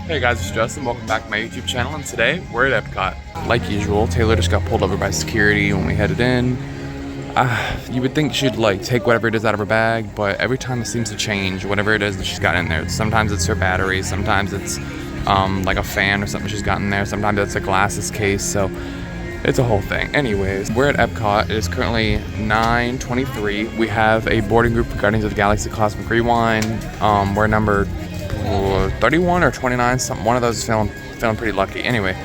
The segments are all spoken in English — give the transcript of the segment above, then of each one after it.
Hey guys, it's Justin. Welcome back to my YouTube channel, and today we're at Epcot. Like usual, Taylor just got pulled over by security when we headed in. You would think she'd like take whatever it is out of her bag, but every time it seems to change whatever it is that she's got in there. Sometimes it's her battery, sometimes it's like a fan or something she's got in there, sometimes it's a glasses case, so it's a whole thing. Anyways, we're at Epcot. It is currently 9:23. We have a boarding group for Guardians of the Galaxy Cosmic Rewind. We're number 31 or 29, something. One of those is feeling pretty lucky. Anyway,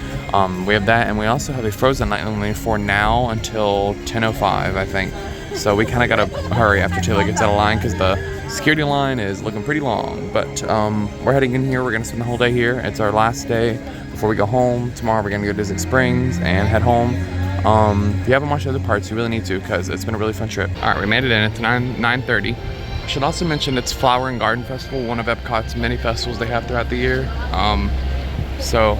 we have that, and we also have a Frozen night only for now until 10:05, I think. So we kind of gotta hurry after Taylor gets out of line because the security line is looking pretty long. But we're heading in here. We're gonna spend the whole day here. It's our last day before we go home. Tomorrow we're gonna go to Disney Springs and head home. If you haven't watched the other parts, you really need to because it's been a really fun trip. All right, we made it in. It's 9:30. I should also mention it's Flower and Garden Festival, one of Epcot's many festivals they have throughout the year. So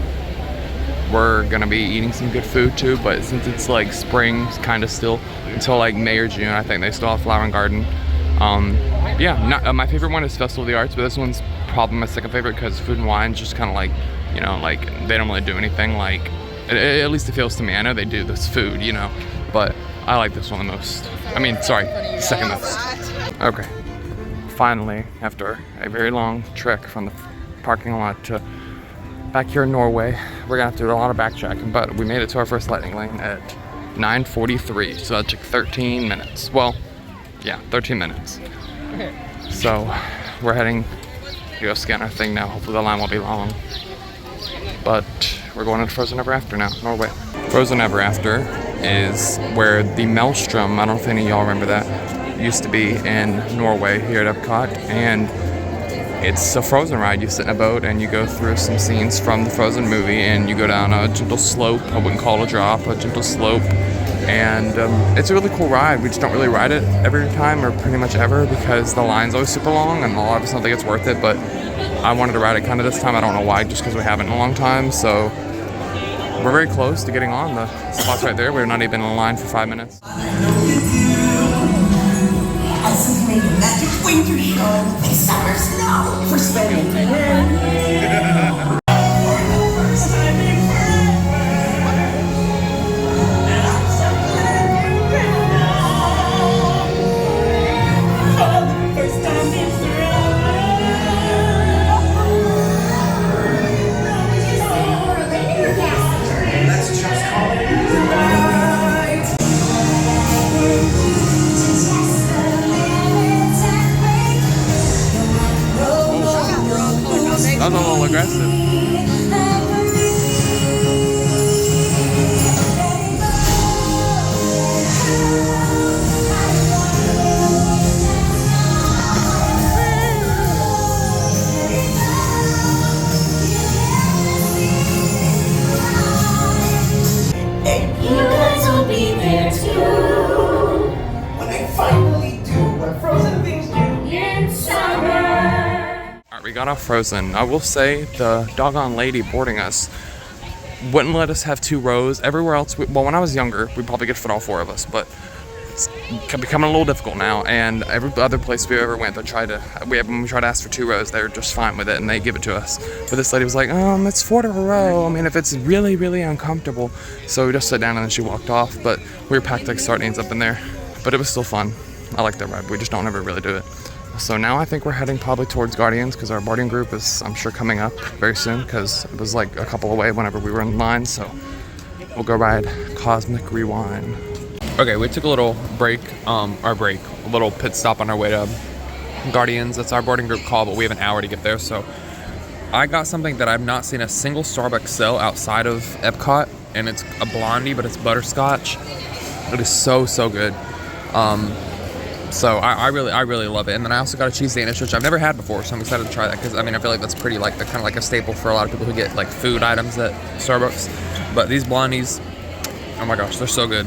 we're gonna be eating some good food too, but since it's like spring kind of still until like May or June, I think they still have Flower and Garden. Yeah, my favorite one is Festival of the Arts, but this one's probably my second favorite because Food and Wine's just kind of like, you know, like they don't really do anything like, at least it feels to me. I know they do this food, you know, but I like this one the most. I mean, sorry, second most. Okay. Finally, after a very long trek from the parking lot to back here in Norway, we're gonna have to do a lot of backtracking, but we made it to our first lightning lane at 9:43, so that took 13 minutes. Well, yeah, 13 minutes. So we're heading to go scan our thing now. Hopefully the line won't be long. But we're going into Frozen Ever After now, Norway. Frozen Ever After is where the Maelstrom, I don't know if any of y'all remember that, used to be in Norway here at Epcot, and it's a Frozen ride. You sit in a boat and you go through some scenes from the Frozen movie, and you go down a gentle slope. I wouldn't call it a drop, a gentle slope, and it's a really cool ride. We just don't really ride it every time or pretty much ever because the line's always super long, and a lot of us don't think it's worth it, but I wanted to ride it kind of this time. I don't know why, just because we haven't in a long time, so we're very close to getting on. The spot's right there. We're not even in line for 5 minutes. As made a magic winter show, they summer snow for spending time. That was a little aggressive. And you guys will be there too when I finally do what Frozen things do in summer. We got off Frozen. I will say the doggone lady boarding us wouldn't let us have 2 rows. Everywhere else, well, when I was younger, we probably could fit all 4 of us, but it's becoming a little difficult now. And every other place we ever went, when we tried to ask for 2 rows, they were just fine with it and they give it to us. But this lady was like, it's 4 to a row. I mean, if it's really, really uncomfortable. So we just sat down and then she walked off. But we were packed like sardines up in there. But it was still fun. I like that ride. We just don't ever really do it. So now I think we're heading probably towards Guardians because our boarding group is, I'm sure, coming up very soon because it was like a couple away whenever we were in line. So we'll go ride Cosmic Rewind. Okay, we took a little break, a little pit stop on our way to Guardians. That's our boarding group call, but we have an hour to get there. So I got something that I've not seen a single Starbucks sell outside of Epcot, and it's a blondie, but it's butterscotch. It is so, so good. So I really love it. And then I also got a cheese Danish, which I've never had before, so I'm excited to try that because I mean I feel like that's pretty like kind of like a staple for a lot of people who get like food items at Starbucks. But these blondies, oh my gosh, they're so good.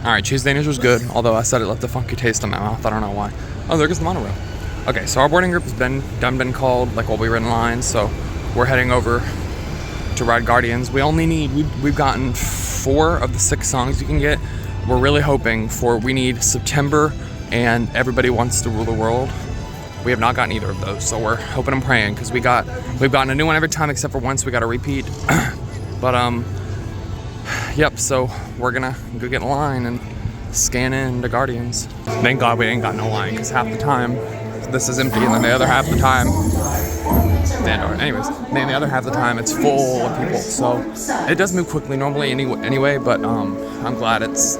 All right, cheese Danish was good, although I said it left a funky taste in my mouth. I don't know why. Oh, there goes the monorail. Okay, so our boarding group has been called like while we were in line, so we're heading over to ride Guardians. We've gotten 4 of the 6 songs you can get. We're really hoping we need September and Everybody Wants to Rule the World. We have not gotten either of those, so we're hoping and praying because we've gotten a new one every time except for once we got a repeat. But yep. So we're gonna go get in line and scan in the Guardians. Thank God we ain't got no line because half the time this is empty, and then the other half the time, the other half of the time it's full of people. So it does move quickly normally anyway. But I'm glad it's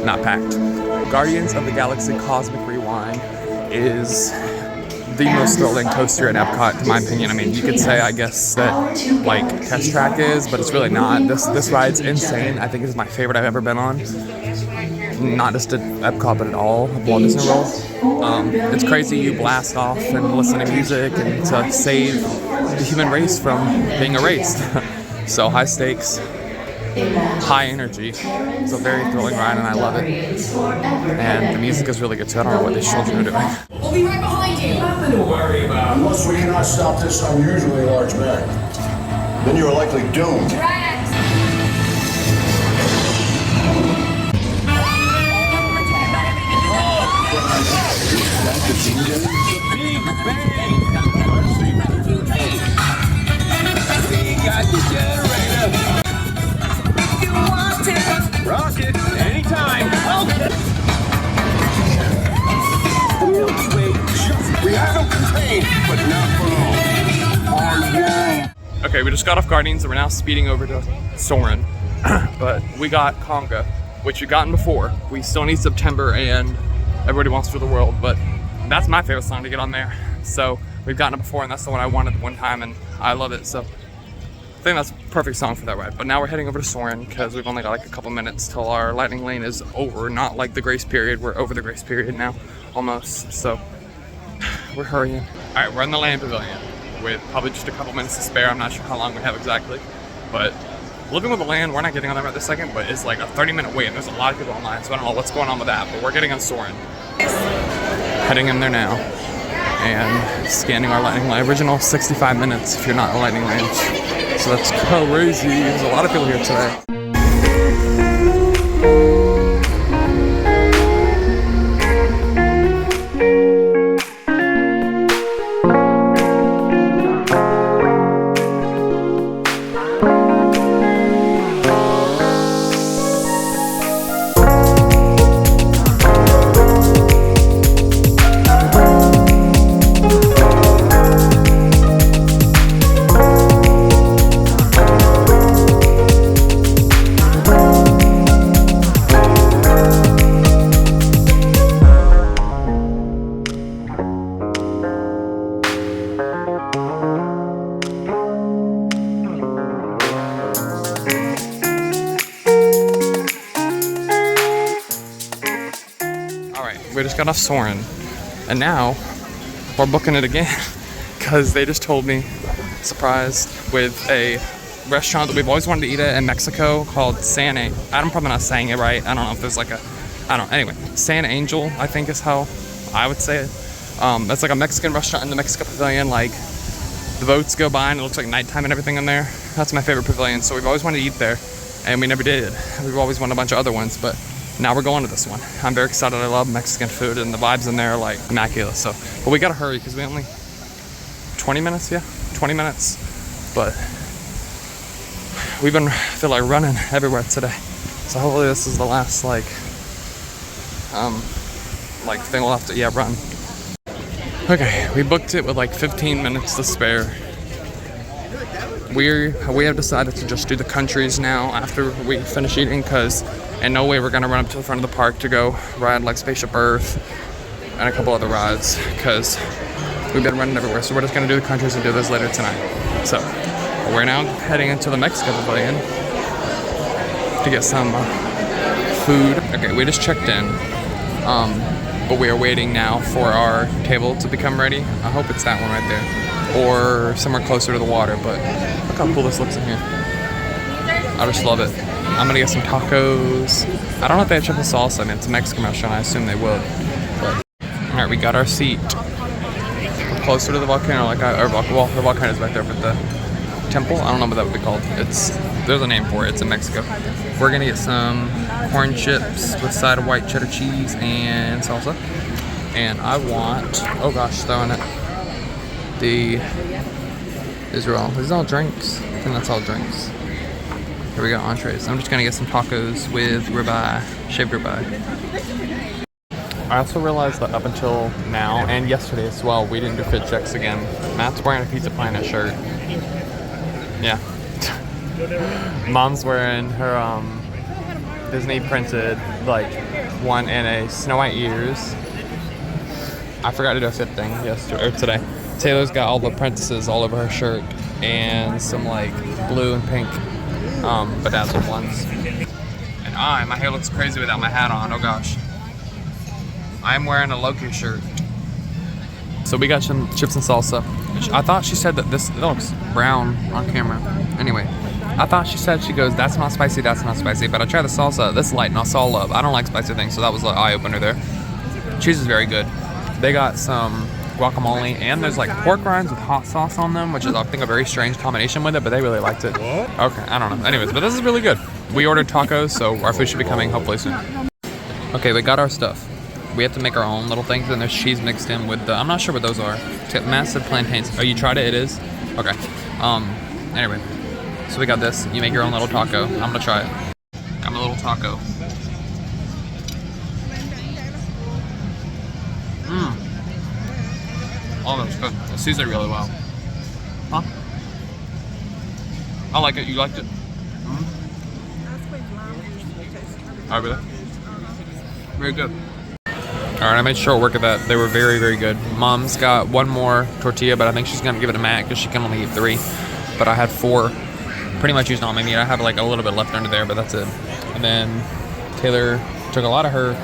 not packed. Guardians of the Galaxy Cosmic Rewind is the most thrilling coaster at Epcot, in my opinion. I mean, you could say, I guess, that like Test Track is, but it's really not. This ride's insane. I think it's my favorite I've ever been on. Not just at Epcot, but at all of Walt Disney World. It's crazy. You blast off and listen to music and to save the human race from being erased. So high stakes, high energy. It's a very thrilling ride, and I love it. And the music is really good too. I don't know what these children are doing. We'll be right behind you. Nothing to worry about. Unless we cannot stop this unusually large bag. Then you are likely doomed. Rocket, anytime. We have them contained, but not for long. Okay, we just got off Guardians and we're now speeding over to Soarin'. But we got Conga, which we've gotten before. We still need September and Everybody Wants for the World, but that's my favorite song to get on there. So we've gotten it before, and that's the one I wanted one time, and I love it. So I think that's a perfect song for that ride. But now we're heading over to Soarin' because we've only got like a couple minutes till our lightning lane is over. Not like the grace period. We're over the grace period now, almost. So we're hurrying. All right, we're in the Land Pavilion with probably just a couple minutes to spare. I'm not sure how long we have exactly, but Living with the Land, we're not getting on that right this second, but it's like a 30-minute wait, and there's a lot of people online, so I don't know what's going on with that, but we're getting on Soarin'. Heading in there now and scanning our lightning lane. Original 65 minutes if you're not in a lightning lane. So that's crazy. There's a lot of people here today. We just got off Soarin', and now we're booking it again because they just told me, surprise, with a restaurant that we've always wanted to eat at in Mexico called San Angel. I'm probably not saying it right. I don't know if there's like anyway, San Angel, I think is how I would say it. That's like a Mexican restaurant in the Mexico Pavillion. Like the boats go by and it looks like nighttime and everything in there. That's my favorite pavilion. So we've always wanted to eat there, and we never did. We've always wanted a bunch of other ones, but now we're going to this one. I'm very excited. I love Mexican food, and the vibes in there are like immaculate. So, but we gotta hurry because we only 20 minutes, 20 minutes. But we've been feel like running everywhere today. So hopefully this is the last like thing we'll have to run. Okay, we booked it with like 15 minutes to spare. We have decided to just do the countries now after we finish eating, because in no way we're gonna run up to the front of the park to go ride like Spaceship Earth and a couple other rides, because we've been running everywhere. So we're just gonna do the countries and do this later tonight. So we're now heading into the Mexico Pavillion to get some food. Okay, we just checked in, but we are waiting now for our table to become ready. I hope it's that one right there, or somewhere closer to the water, but look how cool this looks in here. I just love it. I'm gonna get some tacos. I don't know if they have triple salsa. I mean, it's a Mexican restaurant. I assume they would. But all right, we got our seat. We're closer to the volcano, the volcano's back there, but the temple, I don't know what that would be called. There's a name for it. It's in Mexico. We're gonna get some corn chips with a side of white cheddar cheese and salsa. And I want, oh gosh, throwing it. The Israel. These are all drinks. I think that's all drinks. Here we go, entrees. I'm just gonna get some tacos with ribeye, shaved ribeye. I also realized that up until now, and yesterday as well, we didn't do fit checks again. Matt's wearing a Pizza Planet shirt. Yeah. Mom's wearing her Disney printed like one and a Snow White ears. I forgot to do a fit thing yesterday or today. Taylor's got all the princesses all over her shirt and some like blue and pink bedazzled ones. And my hair looks crazy without my hat on. Oh gosh. I'm wearing a Loki shirt. So we got some chips and salsa. I thought she said that this looks brown on camera. Anyway, I thought she said, she goes, that's not spicy, that's not spicy. But I tried the salsa, this light, and I saw love. I don't like spicy things, so that was an eye-opener there. Cheese is very good. They got some guacamole, and there's like pork rinds with hot sauce on them, which is, I think, a very strange combination with it, but they really liked it. Okay, I don't know. Anyways, but this is really good. We ordered tacos, so our food should be coming hopefully soon. Okay, we got our stuff. We have to make our own little things, and there's cheese mixed in with the, I'm not sure what those are. Massive plantains. Oh, you tried it? It is? Okay. Anyway. So we got this. You make your own little taco. I'm gonna try it. Got my little taco. Oh, that's good. It seasoned really well. Huh? I like it. You liked it? Oh, really? Very good. Alright, I made short work of that. They were very, very good. Mom's got one more tortilla, but I think she's gonna give it to Matt because she can only eat 3. But I had 4. Pretty much used all my meat. I have like a little bit left under there, but that's it. And then Taylor took a lot of her,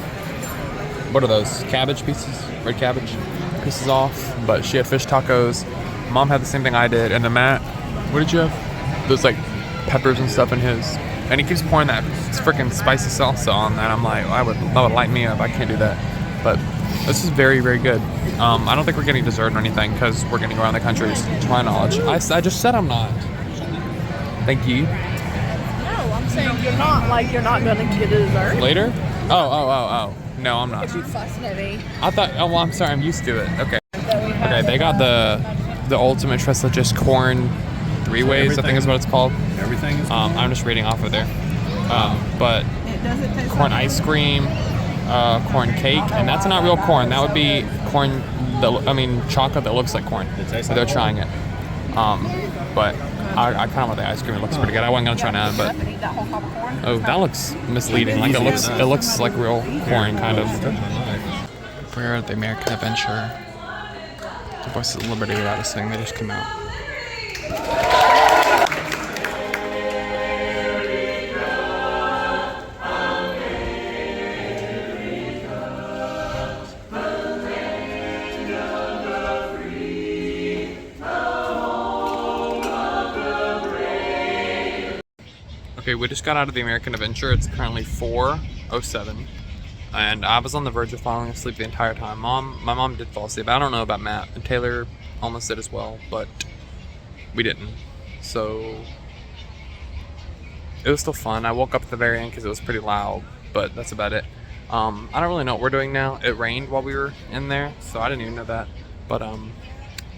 what are those? Cabbage pieces? Red cabbage pieces off. But she had fish tacos. Mom had the same thing I did. And then Matt, what did you have? Those like peppers and stuff in his. And he keeps pouring that freaking spicy salsa on that. I'm like, that would light me up. I can't do that. But this is very, very good. I don't think we're getting dessert or anything because we're getting around the country, to my knowledge. I just said I'm not. Thank you. No, I'm saying you're not going to get a dessert. Later? Oh. No, I'm not. You fussing at me. I thought, oh, well, I'm sorry, I'm used to it. Okay. Okay, they got the ultimate just corn 3-ways, I think is what it's called. Everything is I'm just reading off of there. But It doesn't taste corn like ice cream, corn cake, and that's not real corn. That would be corn, chocolate that looks like corn. So they're trying it. But I kind of want the ice cream. It looks pretty good. I wasn't gonna try none, but oh, that looks misleading. Like it looks like real corn, kind of. We're at the American Adventure. The Voices of Liberty without us saying they just came out. Okay, we just got out of the American Adventure. It's currently 4:07, and I was on the verge of falling asleep the entire time. My mom did fall asleep. I don't know about Matt, and Taylor almost did as well, but we didn't. So it was still fun. I woke up at the very end because it was pretty loud, but that's about it. I don't really know what we're doing now. It rained while we were in there, so I didn't even know that. But I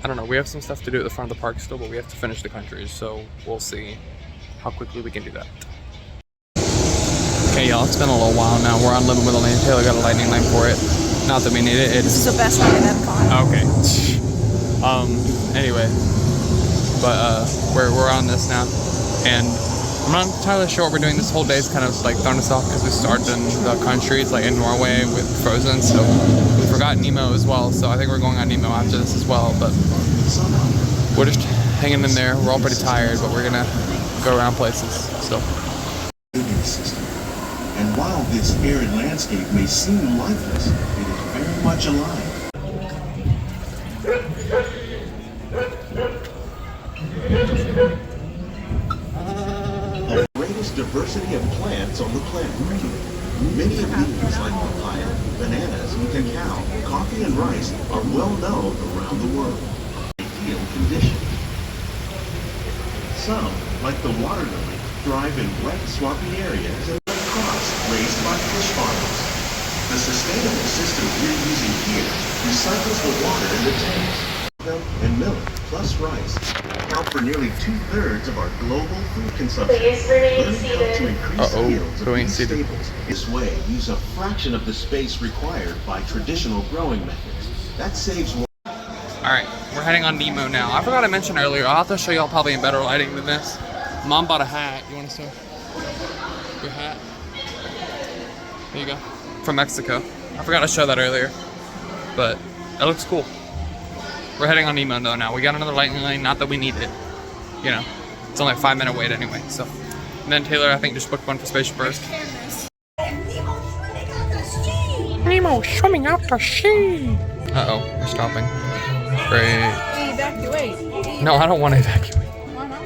don't know. We have some stuff to do at the front of the park still, but we have to finish the countries, so we'll see how quickly we can do that. Okay, y'all, it's been a little while now. We're on Living with Elaine. Taylor got a lightning lamp for it. Not that we need it. This is the best ride at Epcot. Okay. Anyway, but we're on this now, and I'm not entirely sure what we're doing. This whole day is kind of like throwing us off because we started in the countries, like in Norway with Frozen, so we forgot Nemo as well. So I think we're going on Nemo after this as well. But we're just hanging in there. We're all pretty tired, but we're gonna go around places still. And while this arid landscape may seem lifeless, it is very much alive. The greatest diversity of plants on the planet. Many of these, like papaya, bananas, cacao, coffee, and rice, are well known around the world. Ideal condition. Some, like the water lily, thrive in wet, swampy areas and red cross raised by fish farmers. The sustainable system we're using here recycles the water in the tanks. And milk plus rice account for nearly 2/3 of our global food consumption. Please remain Learning how to seated. increase yields of going these seated. staples. This way, use a fraction of the space required by traditional growing methods. That saves water. Alright, we're heading on Nemo now. I forgot to mention earlier, I'll have to show y'all probably in better lighting than this. Mom bought a hat. You want to show your hat? There you go. From Mexico. I forgot to show that earlier. But it looks cool. We're heading on Nemo though now. We got another lightning lane, not that we need it. You know, it's only a 5-minute wait anyway, so. And then Taylor, I think, just booked one for Spaceship Earth. Nemo swimming out to sea. Uh-oh, we're stopping. Great. Evacuate. No, I don't want to evacuate. Why not?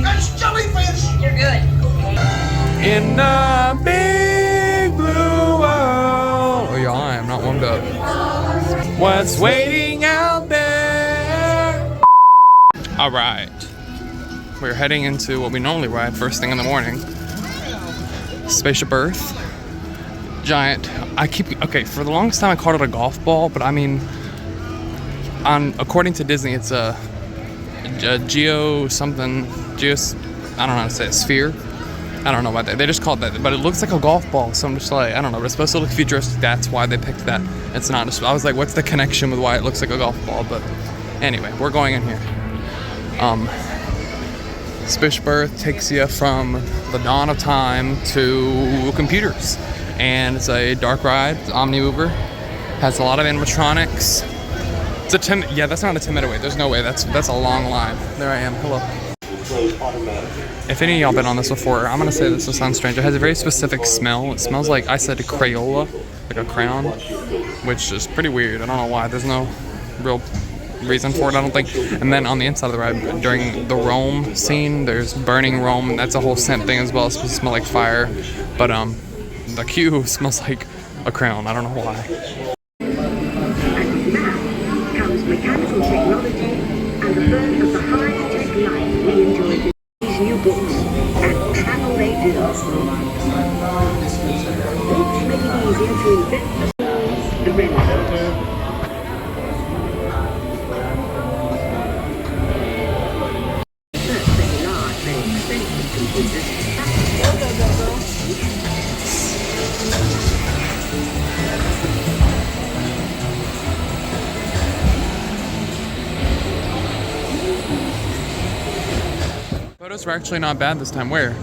That's jellyfish! You're good. In the big blue world. Oh yeah, I am not warmed up. What's waiting out there? All right. We're heading into what we normally ride first thing in the morning. Spaceship Earth. Giant. Okay, for the longest time I called it a golf ball, but I mean, according to Disney, it's a I don't know how to say it, sphere. I don't know about that. They just called that, but it looks like a golf ball. So I'm just like, I don't know. But it's supposed to look futuristic. That's why they picked that. It's not. I was like, what's the connection with why it looks like a golf ball? But anyway, we're going in here. Spaceship Earth takes you from the dawn of time to computers, and it's a dark ride. It's Omni Mover. Has a lot of animatronics. It's a 10. Yeah, that's not a 10-minute wait. There's no way. That's a long line. There I am. Hello. If any of y'all been on this before, I'm gonna say this will sound strange. It has a very specific smell. It smells like, I said, a Crayola, like a crayon, which is pretty weird. I don't know why. There's no real reason for it, I don't think. And then on the inside of the ride, during the Rome scene, there's burning Rome, and that's a whole scent thing as well. It's supposed to smell like fire. But the queue smells like a crayon. I don't know why. Comes mechanical technology and the birth of the high-tech life we enjoy today. These new books and travel they do. Books make it easier to invent the Renaissance. First, very large, very expensive computers. Photos were actually not bad this time. Where?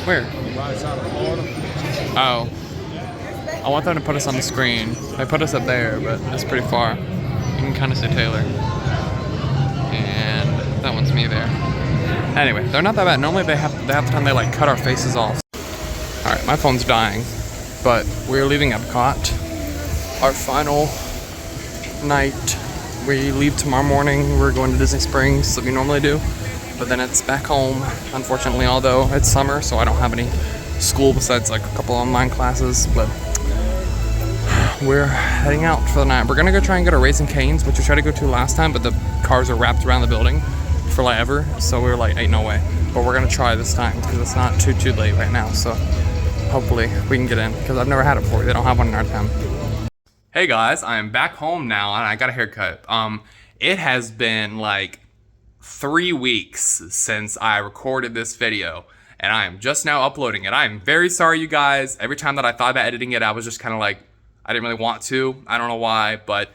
Right side of Florida. Oh. I want them to put us on the screen. They put us up there, but it's pretty far. You can kind of see Taylor. And that one's me there. Anyway, they're not that bad. Normally they have the time they like cut our faces off. Alright, my phone's dying. But we're leaving Epcot. Our final night. We leave tomorrow morning. We're going to Disney Springs like we normally do. But then it's back home, unfortunately, although it's summer, so I don't have any school besides like a couple online classes. But we're heading out for the night. We're gonna go try and go to Raising Cane's, which we tried to go to last time, but the cars are wrapped around the building for like ever. So we were like, ain't no way. But we're gonna try this time because it's not too late right now. So hopefully we can get in because I've never had it before. They don't have one in our town. Hey guys, I am back home now and I got a haircut. It has been like 3 weeks since I recorded this video and I am just now uploading it. I am very sorry, you guys. Every time that I thought about editing it, I was just kind of like, I didn't really want to. I don't know why, but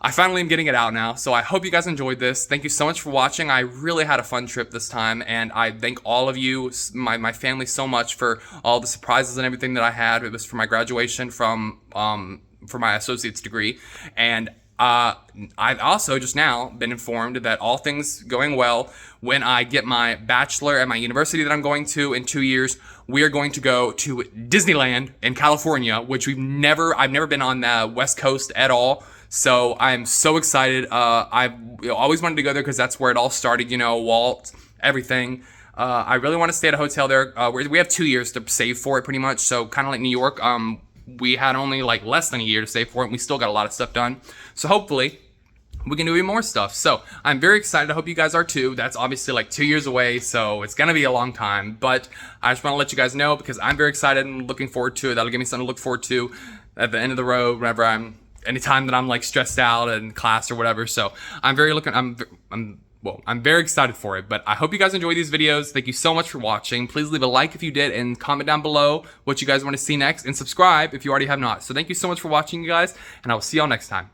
I finally am getting it out now. So I hope you guys enjoyed this. Thank you so much for watching. I really had a fun trip this time, and I thank all of you, my family, so much for all the surprises and everything that I had. It was for my graduation for my associate's degree, and I've also just now been informed that all things going well, when I get my bachelor at my university that I'm going to in 2 years, we are going to go to Disneyland in California, which I've never been on the West Coast at all. So I'm so excited. I've always wanted to go there because that's where it all started, you know, Walt, everything. I really want to stay at a hotel there. We have 2 years to save for it pretty much. So kind of like New York, we had only like less than a year to save for it. And we still got a lot of stuff done. So hopefully we can do even more stuff. So I'm very excited. I hope you guys are too. That's obviously like 2 years away, so it's gonna be a long time, but I just want to let you guys know because I'm very excited and looking forward to it. That'll give me something to look forward to at the end of the road whenever anytime that I'm like stressed out in class or whatever. So I'm very excited for it, but I hope you guys enjoy these videos. Thank you so much for watching. Please leave a like if you did and comment down below what you guys want to see next, and subscribe if you already have not. So thank you so much for watching, you guys, and I will see y'all next time.